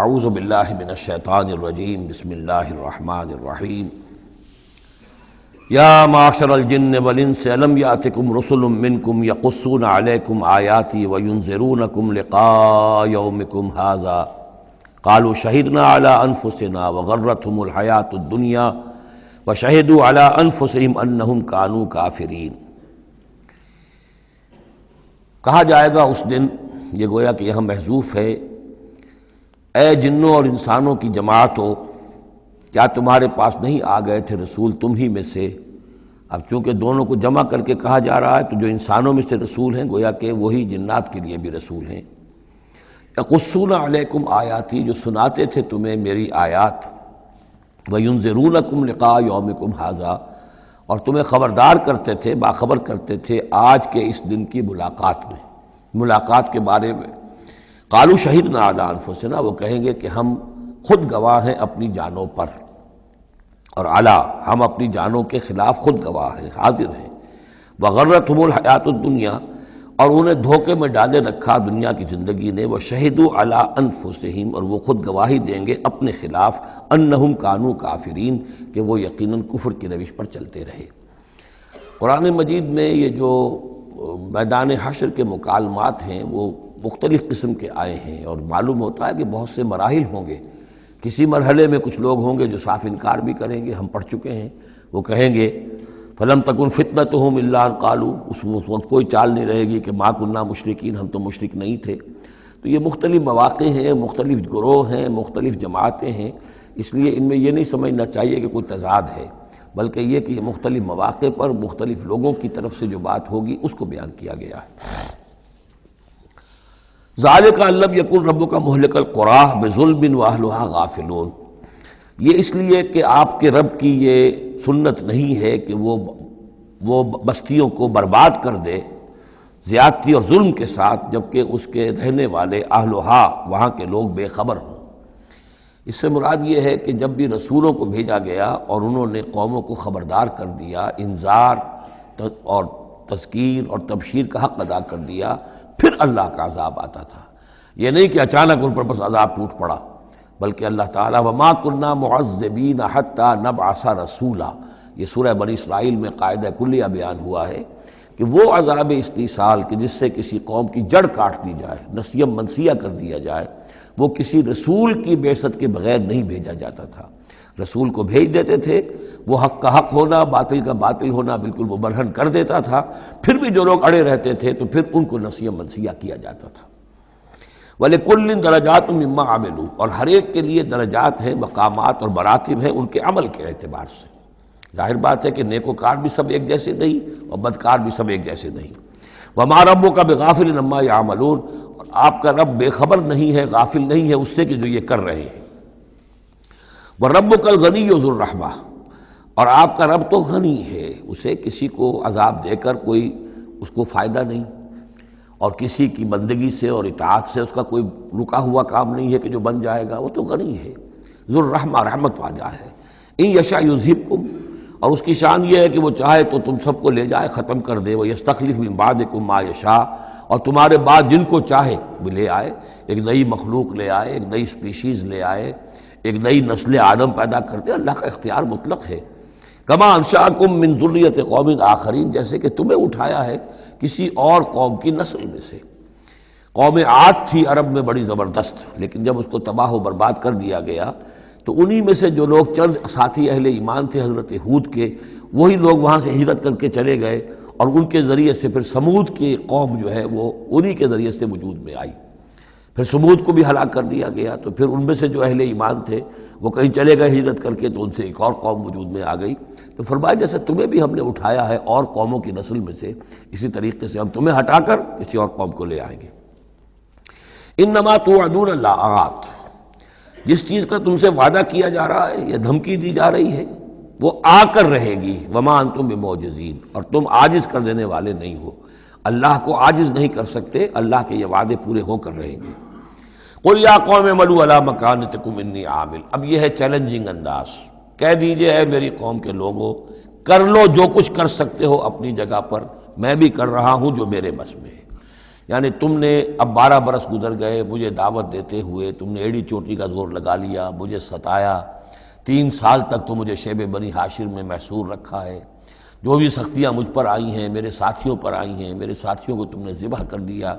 اعوذ باللہ من الشیطان الرجیم بسم اللہ الرحمن الرحیم یا معشر الجن والانس الم یاتکم رسل منکم یقصون علیکم آیاتی وینذرونکم لقاء یومکم ھذا قالوا شہدنا علی انفسنا وغرتهم الحیاۃ الدنیا وشہدوا علی انفسہم انہم کانوا کافرین۔ کہا جائے گا اس دن، یہ گویا کہ یہاں محذوف ہے، اے جنوں اور انسانوں کی جماعتوں، کیا تمہارے پاس نہیں آ گئے تھے رسول تم ہی میں سے؟ اب چونکہ دونوں کو جمع کر کے کہا جا رہا ہے تو جو انسانوں میں سے رسول ہیں گویا کہ وہی جنات کے لیے بھی رسول ہیں۔ یقصون علیکم آیاتی، جو سناتے تھے تمہیں میری آیات، وینذرونکم لقاء یومکم ھذا، اور تمہیں خبردار کرتے تھے، باخبر کرتے تھے آج کے اس دن کی ملاقات کے بارے میں۔ قالوا شہدنا علی انفسنا، وہ کہیں گے کہ ہم خود گواہ ہیں اپنی جانوں پر، اور علی، ہم اپنی جانوں کے خلاف خود گواہ ہیں، حاضر ہیں۔ وغرتهم الحیاۃ الدنیا، اور انہیں دھوکے میں ڈالے رکھا دنیا کی زندگی نے۔ وشہدوا علی انفسہم، اور وہ خود گواہی دیں گے اپنے خلاف، انہم کانوا کافرین، کہ وہ یقیناً کفر کی روش پر چلتے رہے۔ قرآن مجید میں یہ جو میدان حشر کے مکالمات ہیں وہ مختلف قسم کے آئے ہیں، اور معلوم ہوتا ہے کہ بہت سے مراحل ہوں گے۔ کسی مرحلے میں کچھ لوگ ہوں گے جو صاف انکار بھی کریں گے، ہم پڑھ چکے ہیں، وہ کہیں گے فلم تکن فتنتہم الا ان قالوا، اس وقت کوئی چال نہیں رہے گی کہ ما کننا مشرکین، ہم تو مشرک نہیں تھے۔ تو یہ مختلف مواقع ہیں، مختلف گروہ ہیں، مختلف جماعتیں ہیں، اس لیے ان میں یہ نہیں سمجھنا چاہیے کہ کوئی تضاد ہے، بلکہ یہ کہ یہ مختلف مواقع پر مختلف لوگوں کی طرف سے جو بات ہوگی اس کو بیان کیا گیا ہے۔ ذالک ان لم یکن ربک مہلک القری بظلم واہلھا غافلون، یہ اس لیے کہ آپ کے رب کی یہ سنت نہیں ہے کہ وہ بستیوں کو برباد کر دے زیادتی اور ظلم کے ساتھ، جبکہ اس کے رہنے والے اہلھا، وہاں کے لوگ بے خبر ہوں۔ اس سے مراد یہ ہے کہ جب بھی رسولوں کو بھیجا گیا اور انہوں نے قوموں کو خبردار کر دیا، انذار اور تذکیر اور تبشیر کا حق ادا کر دیا، پھر اللہ کا عذاب آتا تھا۔ یہ نہیں کہ اچانک ان پر بس عذاب ٹوٹ پڑا، بلکہ اللہ تعالیٰ وما كنا معذبین حتی نبعث رسولا، یہ سورہ بنی اسرائیل میں قاعدہ کلیہ بیان ہوا ہے کہ وہ عذاب استیصال کہ جس سے کسی قوم کی جڑ کاٹ دی جائے، نسیم منسیہ کر دیا جائے، وہ کسی رسول کی بعثت کے بغیر نہیں بھیجا جاتا تھا۔ رسول کو بھیج دیتے تھے، وہ حق کا حق ہونا، باطل کا باطل ہونا بالکل وہ برہن کر دیتا تھا، پھر بھی جو لوگ اڑے رہتے تھے تو پھر ان کو نسیم منسیہ کیا جاتا تھا۔ وَلِكُلٍّ دَرَجَاتٌ مِّمَّا عَمِلُوا، اور ہر ایک کے لیے درجات ہیں، مقامات اور مراتب ہیں ان کے عمل کے اعتبار سے۔ ظاہر بات ہے کہ نیکوکار بھی سب ایک جیسے نہیں اور بدکار بھی سب ایک جیسے نہیں۔ وَمَا رَبُّكَ بِغَافِلٍ عَمَّا يَعْمَلُونَ، اور آپ کا رب بے خبر نہیں ہے، غافل نہیں ہے اس سے کہ جو یہ کر رہے ہیں۔ وَرَبُّكَ الْغَنِيُّ ذُو الرَّحْمَةِ، اور آپ کا رب تو غنی ہے، اسے کسی کو عذاب دے کر کوئی اس کو فائدہ نہیں، اور کسی کی بندگی سے اور اطاعت سے اس کا کوئی رکا ہوا کام نہیں ہے کہ جو بن جائے گا، وہ تو غنی ہے، ذو الرحمہ، رحمت واجہ ہے۔ ان یشاء یذھبکم، اور اس کی شان یہ ہے کہ وہ چاہے تو تم سب کو لے جائے، ختم کر دے۔ ویستخلف من بعدکم ما یشاء، اور تمہارے بعد جن کو چاہے وہ لے آئے، ایک نئی مخلوق لے آئے، ایک نئی سپیشیز لے آئے، ایک نئی نسل آدم پیدا کرتے۔ اللہ کا اختیار مطلق ہے۔ کما انشأکم من ذریۃ قوم آخرین، جیسے کہ تمہیں اٹھایا ہے کسی اور قوم کی نسل میں سے۔ قوم عاد تھی عرب میں بڑی زبردست، لیکن جب اس کو تباہ و برباد کر دیا گیا تو انہی میں سے جو لوگ چند ساتھی اہل ایمان تھے حضرت ہود کے، وہی لوگ وہاں سے ہجرت کر کے چلے گئے، اور ان کے ذریعے سے پھر سمود کی قوم جو ہے وہ انہی کے ذریعے سے وجود میں آئی۔ پھر سمود کو بھی ہلاک کر دیا گیا، تو پھر ان میں سے جو اہل ایمان تھے وہ کہیں چلے گئے ہجرت کر کے، تو ان سے ایک اور قوم وجود میں آ گئی۔ تو فرمایا جیسے تمہیں بھی ہم نے اٹھایا ہے اور قوموں کی نسل میں سے، اسی طریقے سے ہم تمہیں ہٹا کر کسی اور قوم کو لے آئیں گے۔ انما توعدون لآت، جس چیز کا تم سے وعدہ کیا جا رہا ہے یا دھمکی دی جا رہی ہے وہ آ کر رہے گی۔ وما انتم بمعجزین، اور تم عاجز کر دینے والے نہیں ہو، اللہ کو عاجز نہیں کر سکتے، اللہ کے یہ وعدے پورے ہو کر رہیں گے۔ قل یا قوم اعملوا علی مکانتکم انی عامل، اب یہ ہے چیلنجنگ انداز، کہہ دیجئے اے میری قوم کے لوگوں، کر لو جو کچھ کر سکتے ہو اپنی جگہ پر، میں بھی کر رہا ہوں جو میرے بس میں ہے۔ یعنی تم نے اب 12 برس گزر گئے مجھے دعوت دیتے ہوئے، تم نے ایڑی چوٹی کا زور لگا لیا، مجھے ستایا، 3 سال تک تو مجھے شیب بنی ہاشم میں محصور رکھا ہے، جو بھی سختیاں مجھ پر آئی ہیں میرے ساتھیوں پر آئی ہیں، میرے ساتھیوں کو تم نے ذبح کر دیا،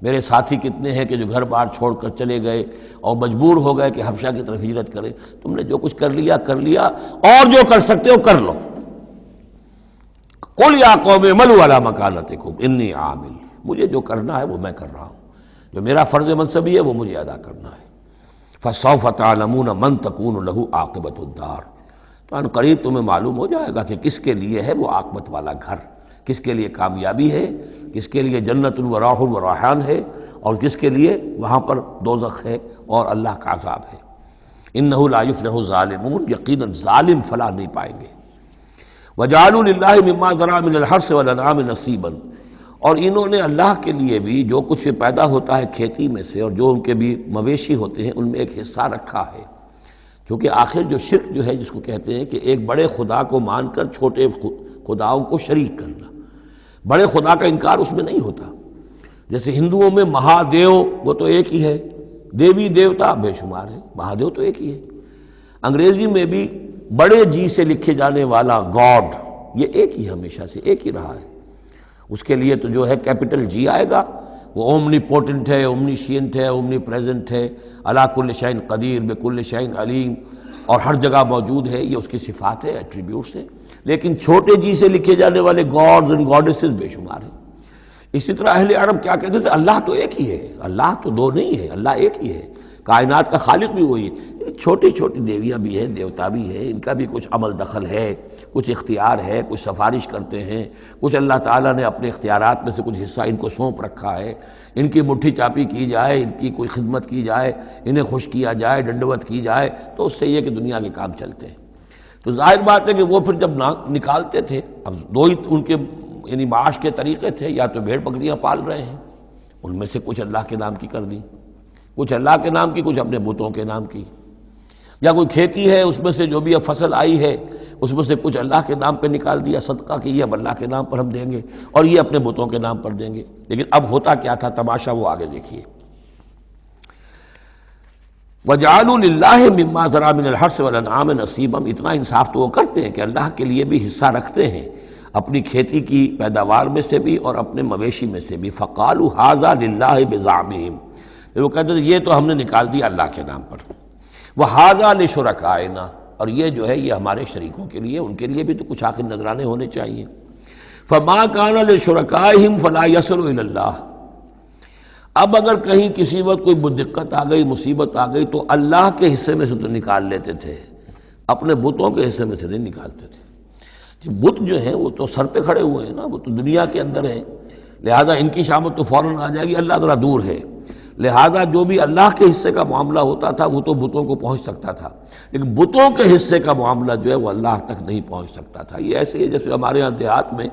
میرے ساتھی کتنے ہیں کہ جو گھر بار چھوڑ کر چلے گئے اور مجبور ہو گئے کہ حبشہ کی طرف ہجرت کریں، تم نے جو کچھ کر لیا اور جو کر سکتے ہو کر لو۔ قل یا قوم اعملوا علی مکانتکم انی عامل، مجھے جو کرنا ہے وہ میں کر رہا ہوں، جو میرا فرض منصبی ہے وہ مجھے ادا کرنا ہے۔ فسوف تعلمون من تکون له عاقبۃ الدار، تو ان قریب تمہیں معلوم ہو جائے گا کہ کس کے لیے ہے وہ عاقبت والا گھر، کس کے لیے کامیابی ہے، کس کے لیے جنت و راح و ریحان ہے، اور کس کے لیے وہاں پر دوزخ ہے اور اللہ کا عذاب ہے۔ انہ لا یفلح الظالمون، یقیناً ظالم فلاح نہیں پائیں گے۔ وجعلوا للہ مما ذرا من الحرث والانعام نصیبا، اور انہوں نے اللہ کے لیے بھی جو کچھ پیدا ہوتا ہے کھیتی میں سے اور جو ان کے بھی مویشی ہوتے ہیں ان میں ایک حصہ رکھا ہے، کیونکہ آخر جو شرک جو ہے جس کو کہتے ہیں کہ ایک بڑے خدا کو مان کر چھوٹے خداؤں کو شریک کرنا، بڑے خدا کا انکار اس میں نہیں ہوتا۔ جیسے ہندوؤں میں مہادیو وہ تو ایک ہی ہے، دیوی دیوتا بے شمار ہے، مہادیو تو ایک ہی ہے۔ انگریزی میں بھی بڑے جی سے لکھے جانے والا گاڈ یہ ایک ہی ہمیشہ سے ایک ہی رہا ہے، اس کے لیے تو جو ہے کیپٹل جی آئے گا، وہ اومنی پوٹنٹ ہے، اومنیشینٹ ہے، اومنی پریزنٹ ہے، علی کل شیء قدیر بکل شیء علیم، اور ہر جگہ موجود ہے، یہ اس کی صفات ہے، ایٹریبیوٹس ہیں۔ لیکن چھوٹے جی سے لکھے جانے والے گاڈز اینڈ گاڈیسز بے شمار ہیں۔ اسی طرح اہل عرب کیا کہتے تھے؟ اللہ تو ایک ہی ہے، اللہ تو دو نہیں ہے، اللہ ایک ہی ہے، کائنات کا خالق بھی وہی ہے۔ چھوٹی چھوٹی دیویاں بھی ہیں، دیوتا بھی ہیں، ان کا بھی کچھ عمل دخل ہے، کچھ اختیار ہے، کچھ سفارش کرتے ہیں، کچھ اللہ تعالیٰ نے اپنے اختیارات میں سے کچھ حصہ ان کو سونپ رکھا ہے، ان کی مٹھی چاپی کی جائے، ان کی کوئی خدمت کی جائے، انہیں خوش کیا جائے، ڈنڈوت کی جائے، تو اس سے یہ کہ دنیا کے کام چلتے ہیں۔ تو ظاہر بات ہے کہ وہ پھر جب نکالتے تھے، اب دو ہی ان کے یعنی معاش کے طریقے تھے، یا تو بھیڑ بکریاں پال رہے ہیں، ان میں سے کچھ اللہ کے نام کی کر دی، کچھ اللہ کے نام کی، کچھ اپنے بتوں کے نام کی، یا کوئی کھیتی ہے اس میں سے جو بھی اب فصل آئی ہے اس میں سے کچھ اللہ کے نام پہ نکال دیا صدقہ کہ یہ اب اللہ کے نام پر ہم دیں گے اور یہ اپنے بتوں کے نام پر دیں گے۔ لیکن اب ہوتا کیا تھا تماشا وہ آگے دیکھیے۔ وَجَعَلُوا لِلَّهِ مِمَّا ذَرَا مِنَ الْحَرْثِ وَالْأَنْعَامِ نَصِيبًا، اتنا انصاف تو وہ کرتے ہیں کہ اللہ کے لیے بھی حصہ رکھتے ہیں اپنی کھیتی کی پیداوار میں سے بھی اور اپنے مویشی میں سے بھی۔ فَقَالُوا هَذَا لِلَّهِ بِزَعْمِهِمْ، وہ کہتے ہیں یہ تو ہم نے نکال دیا اللہ کے نام پر، وَهَذَا لِشُرَكَائِنَا، اور یہ جو ہے یہ ہمارے شریکوں کے لیے، ان کے لیے بھی تو کچھ آخر نذرانے ہونے چاہیے۔ فَمَا كَانَ لِشُرَكَائِهِمْ فَلَا يَصِلُ إِلَى اللَّهِ، اب اگر کہیں کسی وقت کوئی دقت آ گئی، مصیبت آ گئی، تو اللہ کے حصے میں سے تو نکال لیتے تھے، اپنے بتوں کے حصے میں سے نہیں نکالتے تھے۔ بت جو ہیں وہ تو سر پہ کھڑے ہوئے ہیں نا، وہ تو دنیا کے اندر ہیں، لہذا ان کی شامت تو فوراً آ جائے گی، اللہ ذرا دور ہے، لہذا جو بھی اللہ کے حصے کا معاملہ ہوتا تھا وہ تو بتوں کو پہنچ سکتا تھا، لیکن بتوں کے حصے کا معاملہ جو ہے وہ اللہ تک نہیں پہنچ سکتا تھا۔ یہ ایسے ہی جیسے ہمارے یہاں دیہات میں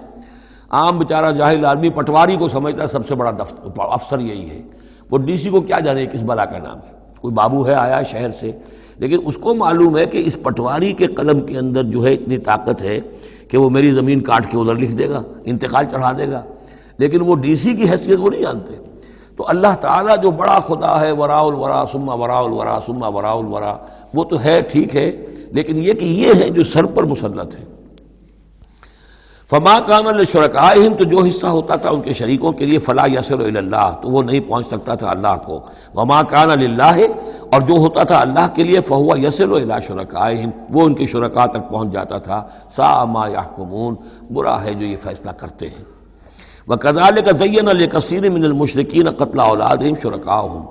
عام بیچارہ جاہل آدمی پٹواری کو سمجھتا ہے سب سے بڑا افسر یہی ہے، وہ ڈی سی کو کیا جانے کس بلا کا نام ہے، کوئی بابو ہے آیا شہر سے، لیکن اس کو معلوم ہے کہ اس پٹواری کے قلم کے اندر جو ہے اتنی طاقت ہے کہ وہ میری زمین کاٹ کے ادھر لکھ دے گا، انتقال چڑھا دے گا، لیکن وہ ڈی سی کی حیثیت وہ نہیں جانتے۔ تو اللہ تعالیٰ جو بڑا خدا ہے، وراء الورا ثم وراء الورا ثم وراء الورا، وہ تو ہے ٹھیک ہے، لیکن یہ کہ یہ ہے جو سر پر مسلط ہے۔ فما کان لشرکائہم، تو جو حصہ ہوتا تھا ان کے شریکوں کے لیے، فلا یصل الی اللہ، تو وہ نہیں پہنچ سکتا تھا اللہ کو۔ وما کان للہ، اور جو ہوتا تھا اللہ کے لیے، فہو یصل الی شرکائہم، وہ ان کے شرکاء تک پہنچ جاتا تھا۔ ساء ما یحکمون، برا ہے جو یہ فیصلہ کرتے ہیں۔ وَكَذَلِكَ زَيَّنَ لِكَثِيرٍ مِّنَ الْمُشْرِكِينَ قَتْلَ أَوْلَادِهِمْ شُرَكَاؤُهُمْ،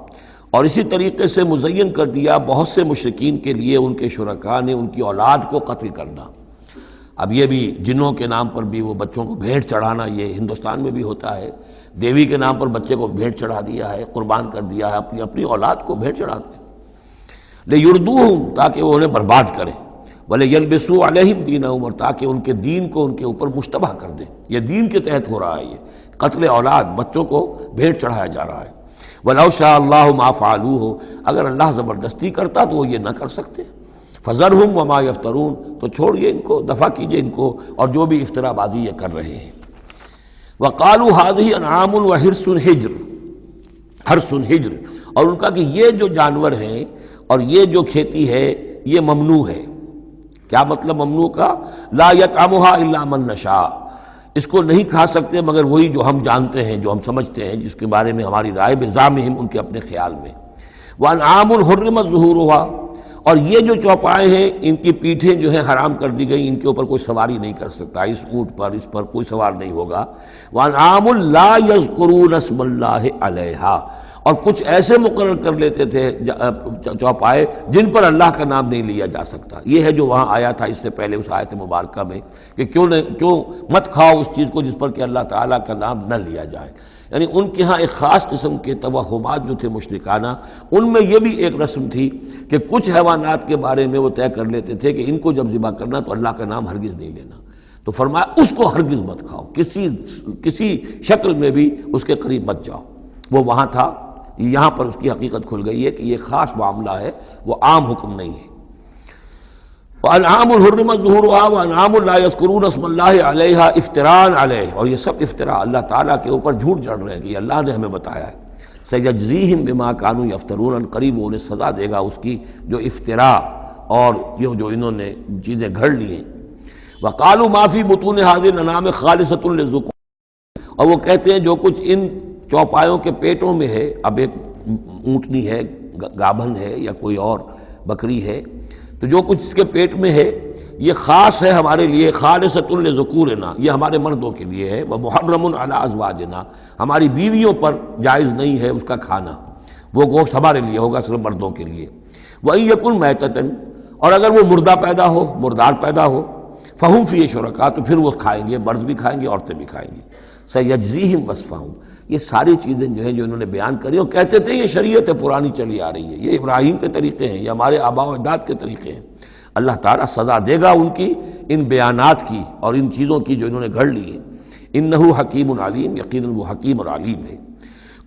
اور اسی طریقے سے مزین کر دیا بہت سے مشرکین کے لیے ان کے شرکاء نے ان کی اولاد کو قتل کرنا۔ اب یہ بھی جنوں کے نام پر بھی وہ بچوں کو بھیٹ چڑھانا، یہ ہندوستان میں بھی ہوتا ہے، دیوی کے نام پر بچے کو بھیٹ چڑھا دیا ہے، قربان کر دیا ہے، اپنی اولاد کو بھیٹ چڑھاتے ہیں، لِيُرْدُوهُمْ، تاکہ وہ انہیں برباد کریں، وَلِيَلْبِسُوا عَلَيْهِمْ دِينَهُمْ، اور تاکہ ان کے دین کو ان کے اوپر مشتبہ کر دیں۔ یہ دین کے تحت ہو رہا ہے، یہ قتل اولاد، بچوں کو بھیٹ چڑھایا جا رہا ہے۔ وَلَوْ شَاءَ اللَّهُ مَا فَعَلُوهُ، اگر اللہ زبردستی کرتا تو وہ یہ نہ کر سکتے۔ فَذَرْهُمْ وَمَا يَفْتَرُونَ، تو چھوڑیے ان کو، دفع کیجئے ان کو اور جو بھی افترا بازی یہ کر رہے ہیں۔ وقالوا هذه انعام وحرث حرث حجر، اور ان کا کہ یہ جو جانور ہیں اور یہ جو کھیتی ہے یہ ممنوع ہے۔ کیا مطلب ممنوع کا؟ لا یطعمها الا من نشاء، اس کو نہیں کھا سکتے مگر وہی جو ہم جانتے ہیں، جو ہم سمجھتے ہیں، جس کے بارے میں ہماری رائے بزعمہم، ان کے اپنے خیال میں۔ وانعام حرمت ظہورها، اور یہ جو چوپائے ہیں ان کی پیٹھیں جو ہیں حرام کر دی گئی، ان کے اوپر کوئی سواری نہیں کر سکتا، اس اونٹ پر اس پر کوئی سوار نہیں ہوگا۔ وانعام لا یذکرون اسم اللہ علیہا، اور کچھ ایسے مقرر کر لیتے تھے چوپائے جن پر اللہ کا نام نہیں لیا جا سکتا۔ یہ ہے جو وہاں آیا تھا اس سے پہلے اس آیت مبارکہ میں کہ کیوں مت کھاؤ اس چیز کو جس پر کہ اللہ تعالیٰ کا نام نہ لیا جائے۔ یعنی ان کے ہاں ایک خاص قسم کے توہمات جو تھے مشرکانہ، ان میں یہ بھی ایک رسم تھی کہ کچھ حیوانات کے بارے میں وہ طے کر لیتے تھے کہ ان کو جب ذبح کرنا تو اللہ کا نام ہرگز نہیں لینا، تو فرمایا اس کو ہرگز مت کھاؤ، کسی شکل میں بھی اس کے قریب مت جاؤ۔ وہ وہاں تھا، یہاں پر اس کی حقیقت کھل گئی ہے کہ یہ خاص معاملہ ہے، وہ عام حکم نہیں ہے۔ وَأَنْعَامٌ حُرِّمَتْ ظُهُورُهَا وَأَنْعَامٌ لَا يَذْكُرُونَ اسْمَ اللَّهِ عَلَيْهَا افْتِرَاءً عَلَيْهِ، اور یہ سب افطرا اللہ تعالیٰ کے اوپر جھوٹ جڑ رہے ہیں کہ یہ اللہ نے ہمیں بتایا ہے۔ سَيَجْزِيهِمْ بِمَا كَانُوا يَفْتَرُونَ، قریب انہیں سزا دے گا اس کی جو افطرا اور یہ جو انہوں نے چیزیں گھڑ لی ہیں۔ وَقَالُوا مَا فِي بُطُونِ هَذِهِ الْأَنْعَامِ خَالِصَةٌ لِلذُّكُورِ، اور وہ کہتے ہیں جو کچھ ان چوپایوں کے پیٹوں میں ہے، اب ایک اونٹنی ہے، گابھن ہے یا کوئی اور بکری ہے، تو جو کچھ اس کے پیٹ میں ہے یہ خاص ہے ہمارے لیے، خالصۃ لذکورنا، یہ ہمارے مردوں کے لیے ہے، ومحرم علی ازواجنا، ہماری بیویوں پر جائز نہیں ہے اس کا کھانا، وہ گوشت ہمارے لیے ہوگا صرف مردوں کے لیے۔ وَإِن يَكُن مَيْتَةً، اور اگر وہ مردہ پیدا ہو، مردار پیدا ہو، فَهُمْ فِيهِ شُرَكَاء، تو پھر وہ کھائیں گے، مرد بھی کھائیں گے، عورتیں بھی کھائیں گی۔ سَيَجْزِيهِمْ وَصْفَهُمْ، یہ ساری چیزیں جو ہیں جو انہوں نے بیان کری اور کہتے تھے یہ شریعت پرانی چلی آ رہی ہے، یہ ابراہیم کے طریقے ہیں، یہ ہمارے آباء و اجداد کے طریقے ہیں، اللہ تعالیٰ سزا دے گا ان کی ان بیانات کی اور ان چیزوں کی جو انہوں نے گھڑ لی ہیں۔ انہ حکیم علیم، یقیناً وہ حکیم اور علیم ہے۔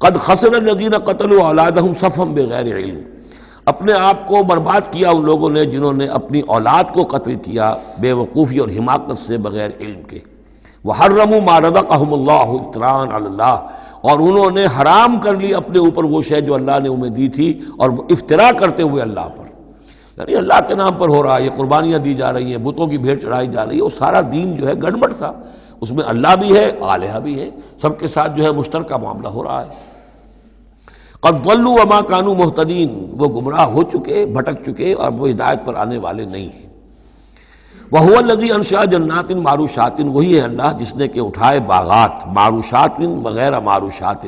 قد خسر الذین قتلوا اولادہم صفحا بغیر علم، اپنے آپ کو برباد کیا ان لوگوں نے جنہوں نے اپنی اولاد کو قتل کیا بے وقوفی اور حماقت سے، بغیر علم کے۔ وحرموا ما رزقهم اللہ افتراء علی اللہ، اور انہوں نے حرام کر لی اپنے اوپر وہ شے جو اللہ نے انہیں دی تھی، اور افطرا کرتے ہوئے اللہ پر، یعنی اللہ کے نام پر ہو رہا ہے، یہ قربانیاں دی جا رہی ہیں، بتوں کی بھیٹ چڑھائی جا رہی ہے، وہ سارا دین جو ہے گڑبڑ تھا، اس میں اللہ بھی ہے، آلہہ بھی ہے، سب کے ساتھ جو ہے مشترکہ معاملہ ہو رہا ہے۔ قد ضلوا وما كانوا مهتدين، وہ گمراہ ہو چکے، بھٹک چکے، اور وہ ہدایت پر آنے والے نہیں ہیں۔ وَهُوَ الَّذِي أَنشَأَ جَنَّاتٍ مَعْرُوشَاتٍ، وہی ہے اللہ جس نے کہ اٹھائے باغات، معروشات وغیرہ معروشات،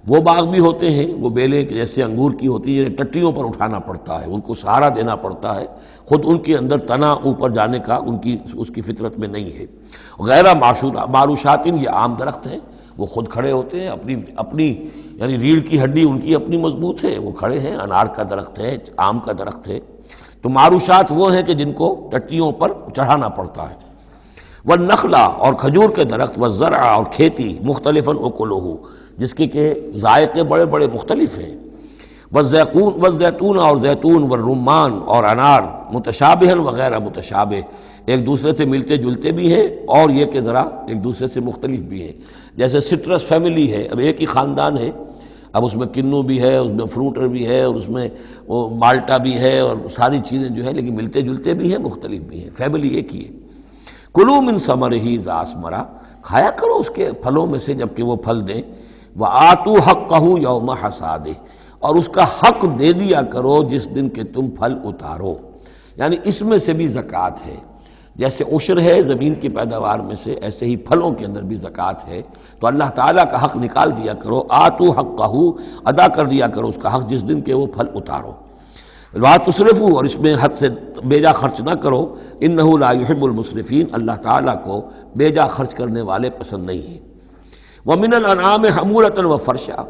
وہ باغ بھی ہوتے ہیں وہ بیلیں جیسے انگور کی ہوتی ہیں، ٹٹیوں پر اٹھانا پڑتا ہے، ان کو سہارا دینا پڑتا ہے، خود ان کے اندر تنا اوپر جانے کا اس کی فطرت میں نہیں ہے۔ غیر معروشات، یہ عام درخت ہیں، وہ خود کھڑے ہوتے ہیں، اپنی یعنی ریڑھ کی ہڈی ان کی اپنی مضبوط ہے، وہ کھڑے ہیں، انار کا درخت ہے، آم کا درخت ہے۔ تو معروشات وہ ہیں کہ جن کو ٹٹیوں پر چڑھانا پڑتا ہے۔ والنخلا، اور کھجور کے درخت، والزرع، اور کھیتی، مختلفاً اکلہ، جس کے کہ ذائقے بڑے بڑے مختلف ہیں۔ والزیتون، اور زیتون، والرمان، اور انار، متشابہاً وغیر متشابہ، ایک دوسرے سے ملتے جلتے بھی ہیں اور یہ کہ ذرا ایک دوسرے سے مختلف بھی ہیں۔ جیسے سٹرس فیملی ہے، اب ایک ہی خاندان ہے، اب اس میں کنو بھی ہے، اس میں فروٹر بھی ہے، اور اس میں وہ مالٹا بھی ہے، اور ساری چیزیں جو ہے لیکن ملتے جلتے بھی ہیں، مختلف بھی ہیں، فیملی ایک ہی ہے۔ کلوا من ثمرہ اذا اثمر، کھایا کرو اس کے پھلوں میں سے جب کہ وہ پھل دیں۔ وآتوا حقہ یوم حصادہ، اور اس کا حق دے دیا کرو جس دن کہ تم پھل اتارو، یعنی اس میں سے بھی زکوٰۃ ہے، جیسے عشر ہے زمین کی پیداوار میں سے، ایسے ہی پھلوں کے اندر بھی زکوٰۃ ہے، تو اللہ تعالیٰ کا حق نکال دیا کرو، آتوا حقہ، ادا کر دیا کرو اس کا حق جس دن کہ وہ پھل اتارو۔ لا تسرفوا، اور اس میں حد سے بیجا خرچ نہ کرو، انہ لا یحب المسرفین، اللہ تعالیٰ کو بیجا خرچ کرنے والے پسند نہیں ہیں۔ ومن الانعام حمولۃ وفرشا،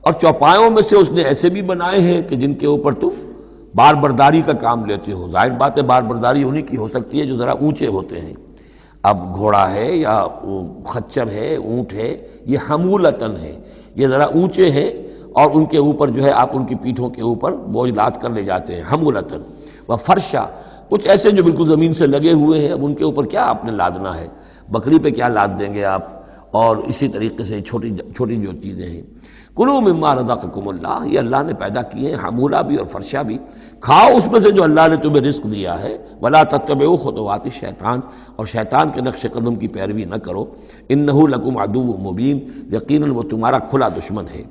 اور چوپایوں میں سے اس نے ایسے بھی بنائے ہیں کہ جن کے اوپر تم بار برداری کا کام لیتے ہو، ظاہر بات ہے بار برداری انہی کی ہو سکتی ہے جو ذرا اونچے ہوتے ہیں، اب گھوڑا ہے یا خچر ہے، اونٹ ہے، یہ حمولتاً ہے، یہ ذرا اونچے ہیں اور ان کے اوپر جو ہے آپ ان کی پیٹھوں کے اوپر بوجھ لاد کر لے جاتے ہیں، حمولتاً وفرشا، کچھ ایسے جو بالکل زمین سے لگے ہوئے ہیں، اب ان کے اوپر کیا آپ نے لادنا ہے، بکری پہ کیا لاد دیں گے آپ، اور اسی طریقے سے چھوٹی چھوٹی جو چیزیں ہیں، کلوا مما رزقکم اللہ، یہ اللہ نے پیدا کیے ہیں، حمولہ بھی اور فرشہ بھی، کھاؤ اس میں سے جو اللہ نے تمہیں رزق دیا ہے، ولا تتبعوا خطوات الشیطان، اور شیطان کے نقش قدم کی پیروی نہ کرو، انہ لکم عدو مبین، یقیناً وہ تمہارا کھلا دشمن ہے۔